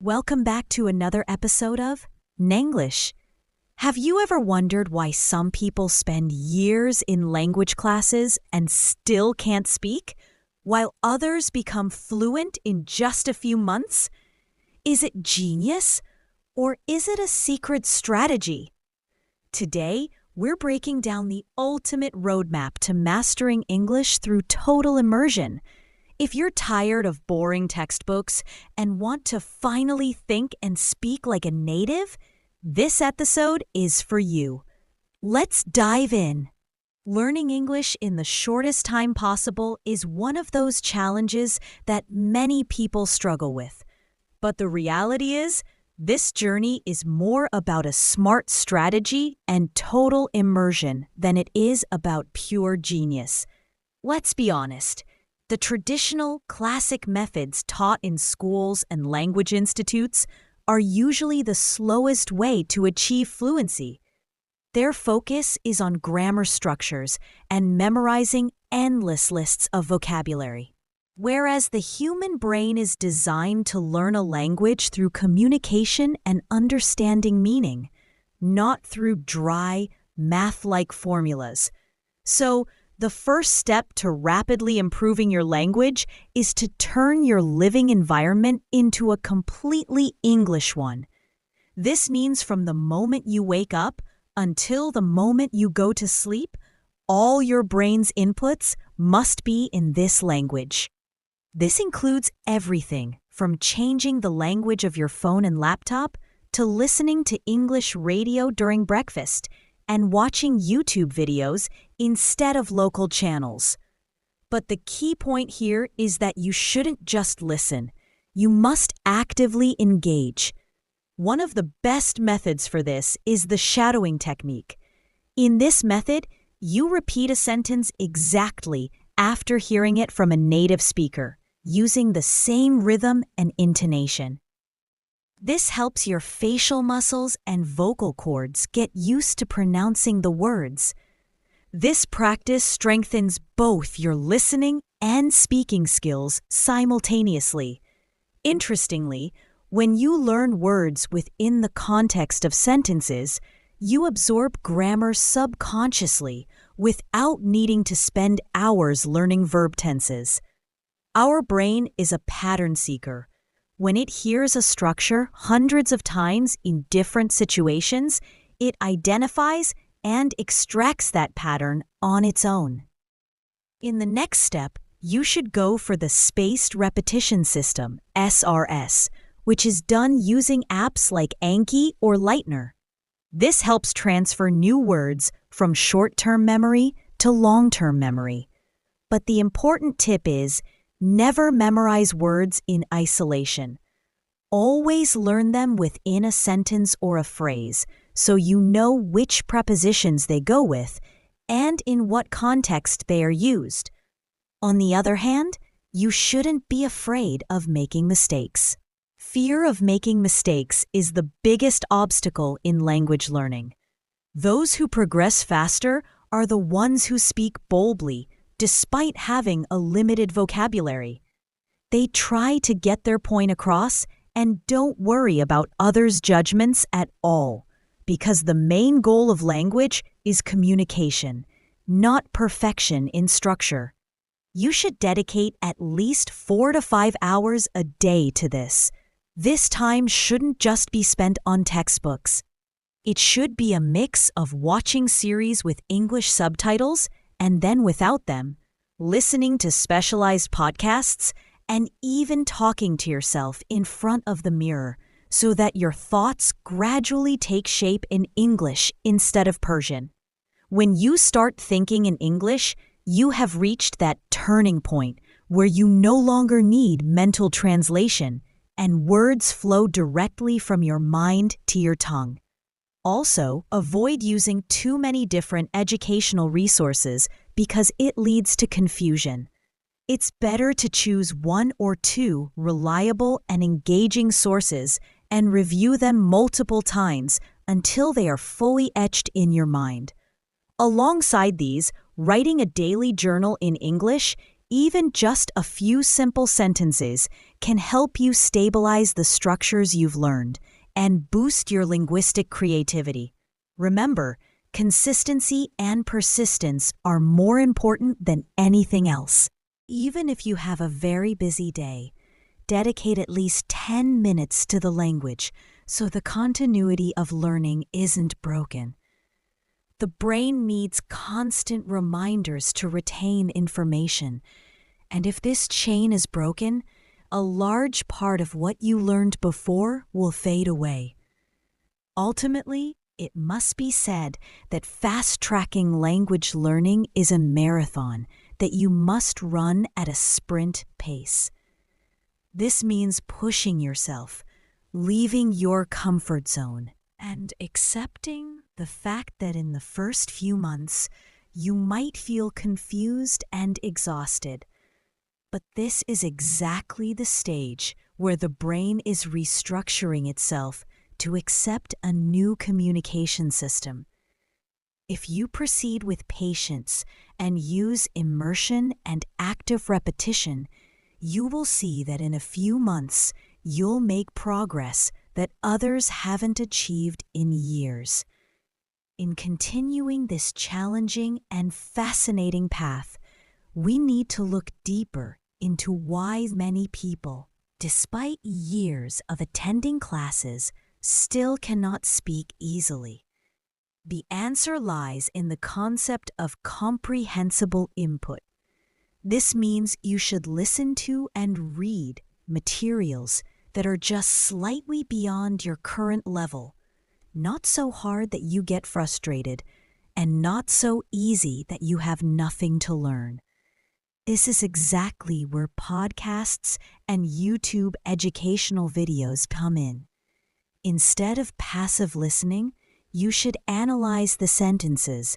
Welcome back to another episode of Nanglish. Have you ever wondered why some people spend years in language classes and still can't speak, while others become fluent in just a few months? Is it genius, or is it a secret strategy? Today, we're breaking down the ultimate roadmap to mastering English through total immersion. If you're tired of boring textbooks and want to finally think and speak like a native, this episode is for you. Let's dive in. Learning English in the shortest time possible is one of those challenges that many people struggle with. But the reality is, this journey is more about a smart strategy and total immersion than it is about pure genius. Let's be honest. The traditional, classic methods taught in schools and language institutes are usually the slowest way to achieve fluency. Their focus is on grammar structures and memorizing endless lists of vocabulary. Whereas the human brain is designed to learn a language through communication and understanding meaning, not through dry, math-like formulas. So, the first step to rapidly improving your language is to turn your living environment into a completely English one. This means from the moment you wake up until the moment you go to sleep, all your brain's inputs must be in this language. This includes everything from changing the language of your phone and laptop to listening to English radio during breakfast and watching YouTube videos instead of local channels. But the key point here is that you shouldn't just listen. You must actively engage. One of the best methods for this is the shadowing technique. In this method, you repeat a sentence exactly after hearing it from a native speaker, using the same rhythm and intonation. This helps your facial muscles and vocal cords get used to pronouncing the words. This practice strengthens both your listening and speaking skills simultaneously. Interestingly, when you learn words within the context of sentences, you absorb grammar subconsciously without needing to spend hours learning verb tenses. Our brain is a pattern seeker. When it hears a structure hundreds of times in different situations, it identifies and extracts that pattern on its own. In the next step, you should go for the Spaced Repetition System, SRS, which is done using apps like Anki or Lightner. This helps transfer new words from short-term memory to long-term memory. But the important tip is, never memorize words in isolation. Always learn them within a sentence or a phrase so you know which prepositions they go with and in what context they are used. On the other hand, you shouldn't be afraid of making mistakes. Fear of making mistakes is the biggest obstacle in language learning. Those who progress faster are the ones who speak boldly, despite having a limited vocabulary. They try to get their point across and don't worry about others' judgments at all, because the main goal of language is communication, not perfection in structure. You should dedicate at least 4 to 5 hours a day to this. This time shouldn't just be spent on textbooks. It should be a mix of watching series with English subtitles and then without them, listening to specialized podcasts, and even talking to yourself in front of the mirror so that your thoughts gradually take shape in English instead of Persian. When you start thinking in English, you have reached that turning point where you no longer need mental translation and words flow directly from your mind to your tongue. Also, avoid using too many different educational resources because it leads to confusion. It's better to choose 1 or 2 reliable and engaging sources and review them multiple times until they are fully etched in your mind. Alongside these, writing a daily journal in English, even just a few simple sentences, can help you stabilize the structures you've learned and boost your linguistic creativity. Remember, consistency and persistence are more important than anything else. Even if you have a very busy day, dedicate at least 10 minutes to the language so the continuity of learning isn't broken. The brain needs constant reminders to retain information, and if this chain is broken, a large part of what you learned before will fade away. Ultimately, it must be said that fast-tracking language learning is a marathon that you must run at a sprint pace. This means pushing yourself, leaving your comfort zone, and accepting the fact that in the first few months, you might feel confused and exhausted. But this is exactly the stage where the brain is restructuring itself to accept a new communication system. If you proceed with patience and use immersion and active repetition, you will see that in a few months, you'll make progress that others haven't achieved in years. In continuing this challenging and fascinating path, we need to look deeper into why many people, despite years of attending classes, still cannot speak easily. The answer lies in the concept of comprehensible input. This means you should listen to and read materials that are just slightly beyond your current level, not so hard that you get frustrated, and not so easy that you have nothing to learn. This is exactly where podcasts and YouTube educational videos come in. Instead of passive listening, you should analyze the sentences.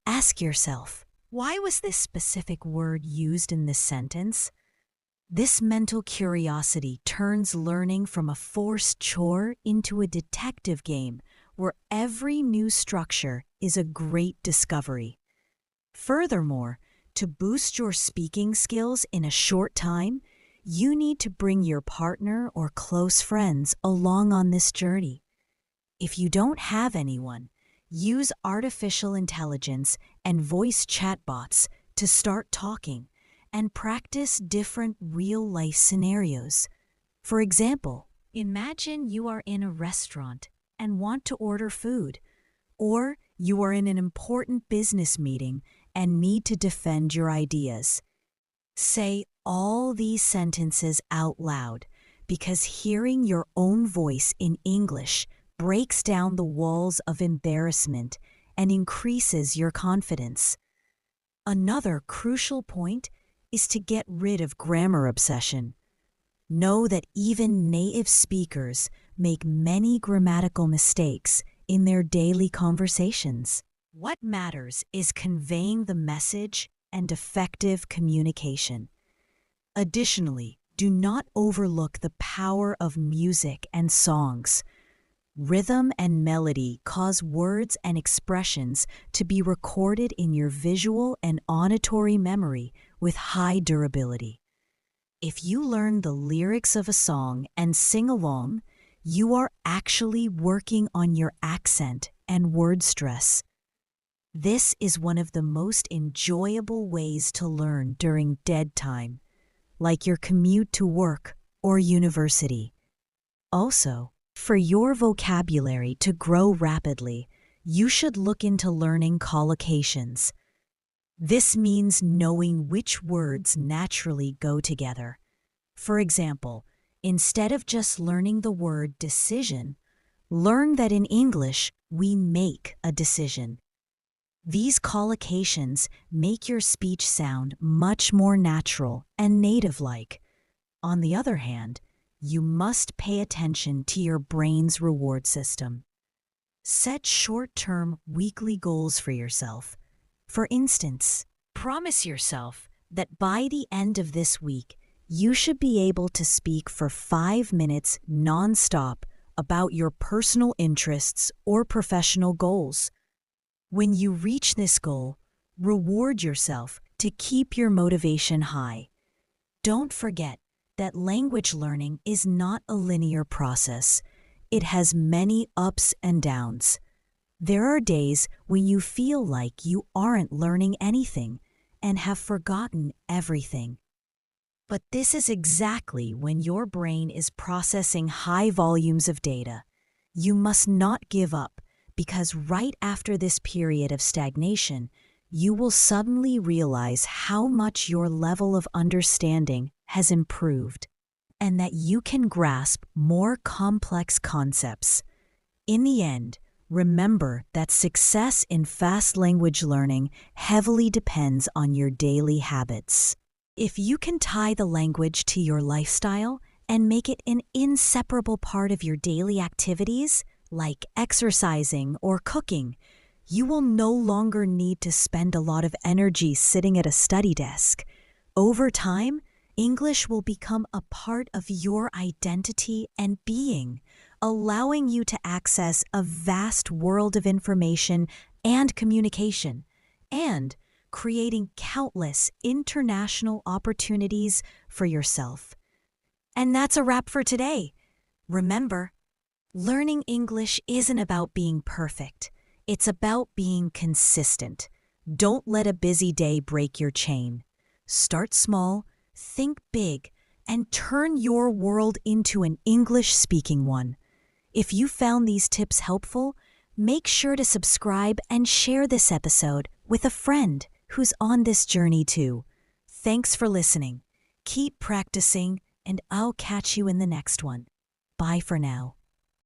Ask yourself, why was this specific word used in this sentence? This mental curiosity turns learning from a forced chore into a detective game where every new structure is a great discovery. Furthermore, to boost your speaking skills in a short time, you need to bring your partner or close friends along on this journey. If you don't have anyone, use artificial intelligence and voice chatbots to start talking and practice different real-life scenarios. For example, imagine you are in a restaurant and want to order food, or you are in an important business meeting and need to defend your ideas. Say all these sentences out loud, because hearing your own voice in English breaks down the walls of embarrassment and increases your confidence. Another crucial point is to get rid of grammar obsession. Know that even native speakers make many grammatical mistakes in their daily conversations. What matters is conveying the message and effective communication. Additionally, do not overlook the power of music and songs. Rhythm and melody cause words and expressions to be recorded in your visual and auditory memory with high durability. If you learn the lyrics of a song and sing along, you are actually working on your accent and word stress. This is one of the most enjoyable ways to learn during dead time, like your commute to work or university. Also, for your vocabulary to grow rapidly, you should look into learning collocations. This means knowing which words naturally go together. For example, instead of just learning the word decision, learn that in English we make a decision. These collocations make your speech sound much more natural and native-like. On the other hand, you must pay attention to your brain's reward system. Set short-term weekly goals for yourself. For instance, promise yourself that by the end of this week, you should be able to speak for 5 minutes non-stop about your personal interests or professional goals. When you reach this goal, reward yourself to keep your motivation high. Don't forget, that language learning is not a linear process. It has many ups and downs. There are days when you feel like you aren't learning anything and have forgotten everything. But this is exactly when your brain is processing high volumes of data. You must not give up, because right after this period of stagnation, you will suddenly realize how much your level of understanding has improved, and that you can grasp more complex concepts. In the end, remember that success in fast language learning heavily depends on your daily habits. If you can tie the language to your lifestyle and make it an inseparable part of your daily activities, like exercising or cooking, you will no longer need to spend a lot of energy sitting at a study desk. Over time, English will become a part of your identity and being, allowing you to access a vast world of information and communication, and creating countless international opportunities for yourself. And that's a wrap for today. Remember, learning English isn't about being perfect. It's about being consistent. Don't let a busy day break your chain. Start small, think big, and turn your world into an English-speaking one. If you found these tips helpful, make sure to subscribe and share this episode with a friend who's on this journey too. Thanks for listening. Keep practicing, and I'll catch you in the next one. Bye for now.